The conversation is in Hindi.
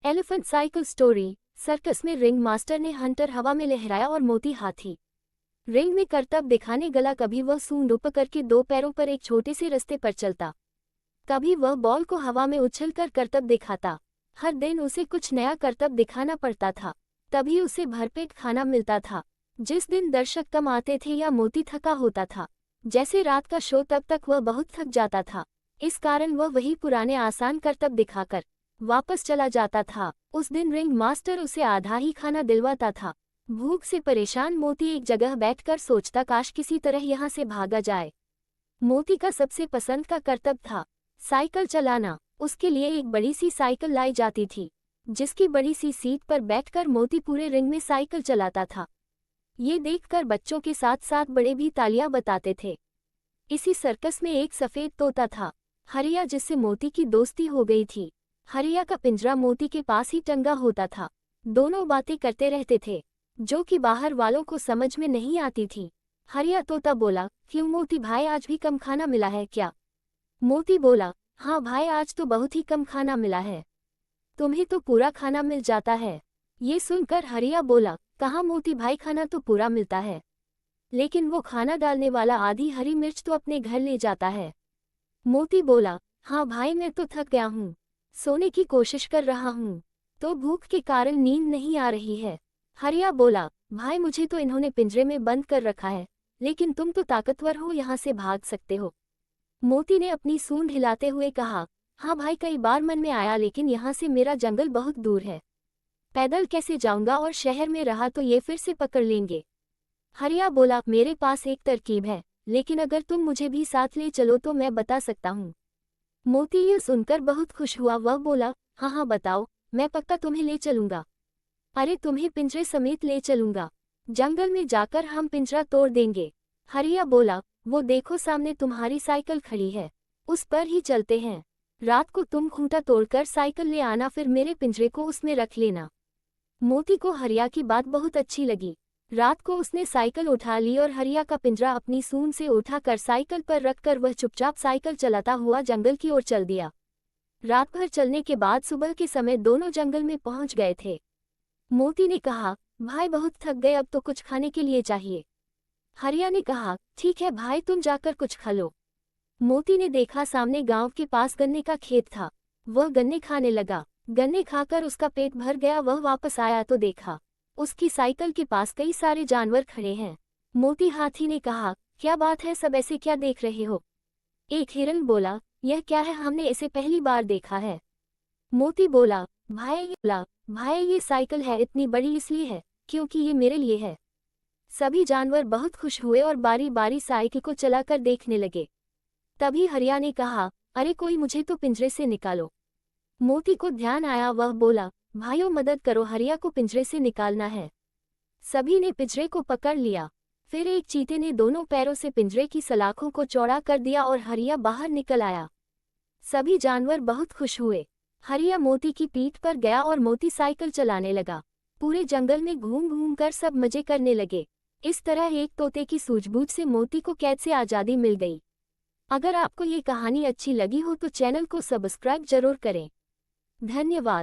Elephant cycle story. सर्कस में रिंग मास्टर ने हंटर हवा में लहराया और मोती हाथी रिंग में करतब दिखाने गला। कभी वह सूंड ऊपर करके दो पैरों पर एक छोटे से रास्ते पर चलता, कभी वह बॉल को हवा में उछलकर करतब दिखाता। हर दिन उसे कुछ नया करतब दिखाना पड़ता था, तभी उसे भरपेट खाना मिलता था। जिस दिन दर्शक कम आते थे या मोती थका होता था, जैसे रात का शो, तब तक वह बहुत थक जाता था। इस कारण वह वही पुराने आसान करतब दिखाकर वापस चला जाता था। उस दिन रिंग मास्टर उसे आधा ही खाना दिलवाता था। भूख से परेशान मोती एक जगह बैठकर सोचता, काश किसी तरह यहाँ से भागा जाए। मोती का सबसे पसंद का करतब था साइकिल चलाना। उसके लिए एक बड़ी सी साइकिल लाई जाती थी, जिसकी बड़ी सी सीट पर बैठकर मोती पूरे रिंग में साइकिल चलाता था। ये देखकर बच्चों के साथ साथ बड़े भी तालियां बताते थे। इसी सर्कस में एक सफेद तोता था, हरिया, जिससे मोती की दोस्ती हो गई थी। हरिया का पिंजरा मोती के पास ही टंगा होता था। दोनों बातें करते रहते थे, जो कि बाहर वालों को समझ में नहीं आती थी। हरिया तोता बोला, क्यों मोती भाई, आज भी कम खाना मिला है क्या? मोती बोला, हाँ भाई, आज तो बहुत ही कम खाना मिला है, तुम्हें तो पूरा खाना मिल जाता है। ये सुनकर हरिया बोला, कहाँ मोती भाई, खाना तो पूरा मिलता है, लेकिन वो खाना डालने वाला आधी हरी मिर्च तो अपने घर ले जाता है। मोती बोला, हाँ भाई, मैं तो थक गया हूँ, सोने की कोशिश कर रहा हूँ, तो भूख के कारण नींद नहीं आ रही है। हरिया बोला, भाई, मुझे तो इन्होंने पिंजरे में बंद कर रखा है, लेकिन तुम तो ताकतवर हो, यहाँ से भाग सकते हो। मोती ने अपनी सूंड हिलाते हुए कहा, हाँ भाई, कई बार मन में आया, लेकिन यहाँ से मेरा जंगल बहुत दूर है, पैदल कैसे जाऊंगा, और शहर में रहा तो ये फिर से पकड़ लेंगे। हरिया बोला, मेरे पास एक तरकीब है, लेकिन अगर तुम मुझे भी साथ ले चलो तो मैं बता सकता हूँ। मोती ये सुनकर बहुत खुश हुआ। वह बोला, हाँ हाँ बताओ, मैं पक्का तुम्हें ले चलूंगा। अरे, तुम्हें पिंजरे समेत ले चलूंगा, जंगल में जाकर हम पिंजरा तोड़ देंगे। हरिया बोला, वो देखो सामने तुम्हारी साइकिल खड़ी है, उस पर ही चलते हैं। रात को तुम खूंटा तोड़कर साइकिल ले आना, फिर मेरे पिंजरे को उसमें रख लेना। मोती को हरिया की बात बहुत अच्छी लगी। रात को उसने साइकिल उठा ली और हरिया का पिंजरा अपनी सूंड से उठाकर साइकिल पर रखकर वह चुपचाप साइकिल चलाता हुआ जंगल की ओर चल दिया। रात भर चलने के बाद सुबह के समय दोनों जंगल में पहुंच गए थे। मोती ने कहा, भाई, बहुत थक गए, अब तो कुछ खाने के लिए चाहिए। हरिया ने कहा, ठीक है भाई, तुम जाकर कुछ खा लो। मोती ने देखा सामने गांव के पास गन्ने का खेत था। वह गन्ने खाने लगा। गन्ने खाकर उसका पेट भर गया। वह वापस आया तो देखा उसकी साइकिल के पास कई सारे जानवर खड़े हैं। मोती हाथी ने कहा, क्या बात है, सब ऐसे क्या देख रहे हो? एक हिरन बोला, यह क्या है, हमने इसे पहली बार देखा है। मोती बोला, भाई, ये साइकिल है, इतनी बड़ी इसलिए है क्योंकि ये मेरे लिए है। सभी जानवर बहुत खुश हुए और बारी बारी साइकिल को चलाकर देखने लगे। तभी हरिया ने कहा, अरे कोई मुझे तो पिंजरे से निकालो। मोती को ध्यान आया। वह बोला, भाइयों मदद करो, हरिया को पिंजरे से निकालना है। सभी ने पिंजरे को पकड़ लिया। फिर एक चीते ने दोनों पैरों से पिंजरे की सलाखों को चौड़ा कर दिया और हरिया बाहर निकल आया। सभी जानवर बहुत खुश हुए। हरिया मोती की पीठ पर गया और मोती साइकिल चलाने लगा। पूरे जंगल में घूम घूम कर सब मजे करने लगे। इस तरह एक तोते की सूझबूझ से मोती को कैद से आज़ादी मिल गई। अगर आपको ये कहानी अच्छी लगी हो तो चैनल को सब्सक्राइब जरूर करें। धन्यवाद।